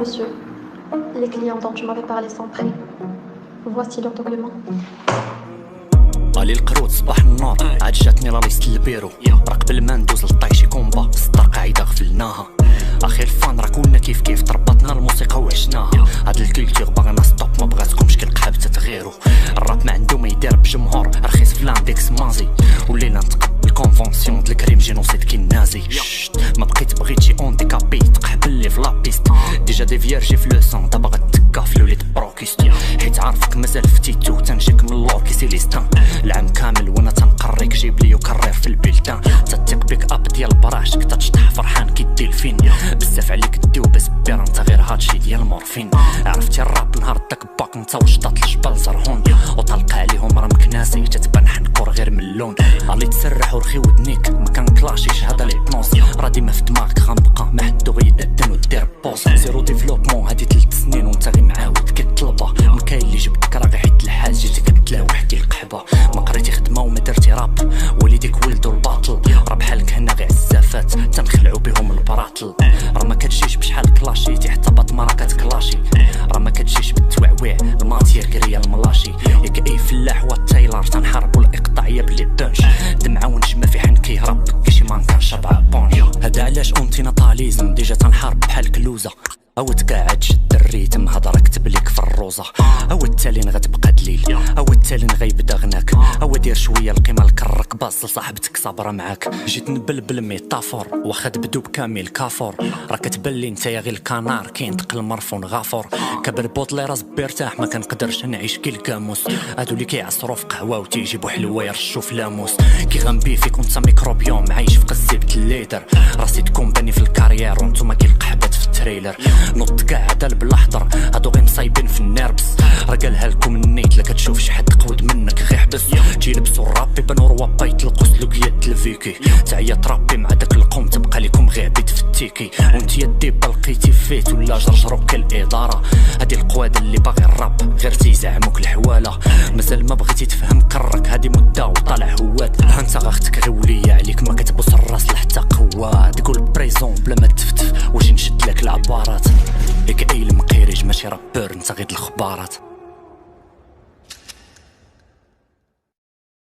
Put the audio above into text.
monsieur. Les clients dont tu m'avais parlé sont prêts. Voici leurs documents. غالي القرود صباح النار عاد جاتني لا ليست البيرو راه قبل ما ندوز للطايشي كومبا في السطر قاعده غفلناها اخي الفان راه كنا كيف تربطنا الموسيقى وعشناها هاد الكولتور باغينا ستوب ما بغاتكمش كالقحاب تتغيروا الراب ما عنده ما يدير بجمهور رخيص في لاندكس مازي والليله نتقبل كونفونسيون د الكريم جينوسيد كي النازي ما بغيت شي اون ديكابي تقحبل لي في لابيست ديجا دي فيرجي في لو سون دابا غتكافلو لي بروكيست حيت عارفك مازال في تيتو تنجيك من اللور كي سيليستان العام كامل وانا تنقريك جيب لي وكرر في البلدان تتيق بيك اب ديال براشك تتشطح فرحان كيدي الفين بزاف عليك ديو بس بير انت غير هادشي ديال مورفين عرفتي الراب نهار داك باك انت وجدات الجبال زرهون وطلق عليهم راه مكناسي تتبان حنكور غير من اللون علي تسرح ورخي ودنيك ما كان كلاشيش هذا ليبنوس راه ديما في دماغك غنبقى ما حدو غيدن ودير بوس زيرو ديفلوبمون هادي 3 سنين وانت غير معاود كتطلبها ما كاين اللي جبدك راه غير حيت الحال جيتي كتلاوح ديال القحبه ما قريتي خدمه وما درتي راب وليديك ولدو الباطل راه بحالك هنا غير عزافات تنخلعو بهم البراطل راه ما كتجيش بشحال كلاشيتي حتى باطمه راه كتكلاشي راه ما كتجيش بالتوعويع الماتير كريا الملاشي ياك اي فلاح والتايلر تنحاربو الاقطاعيه بلي بانش دمعه ونجمه في حن كيهرب كيشي ما كانش شبعه بونج هذا علاش اونتي ناتاليزم ديجا تنحارب بحال كلوزه او تقاعد شد الريتم هضره كتب ليك في الروزه او التالين غتبقى دليل او التالين غيبدا غناك او دير شويه القيمه الكرك باص لصاحبتك صابره معاك جيت نبلبل ميتافور واخا تبدو بكامل كافور راه كتبان لي نتايا غير الكنار كينتقل مرفون غافور كبر بوطلي راس بيرتاح ما كنقدرش نعيش كي الكاموس هادو اللي كيعصروا في قهوه وتيجيبوا حلوه يرشوا في لاموس كيغنبي فيك وانت ميكروبيوم عايش في قزيبه الليدر راسي تكون باني في الكارير وانتوما كي القحبات في التريلر نوض قاعده بالاحضر هادو غير مصايبين في النيربس راه قالها لكم النيت لا كتشوف شي حد قود منك غير حبس تجي لبسوا الرابي بانوا روابا يطلقوا سلوكيات الفيكي تعيا ترابي مع داك القوم تبقى لكم غير بيت في التيكي وانت يديبا لقيتي فيت ولا جرجروك الاداره هادي القواده اللي باغي الراب غير تيزعموك الحواله مازال ما بغيتي تفهم كرك هادي مده وطالع هوات انت غاختك غير وليه عليك ما كتبوس الراس لحتى قوه تقول بريزون بلا ما تفتف واش نشد لك العبارات ياك اي المقيرج ماشي رابور انت غير الخبارات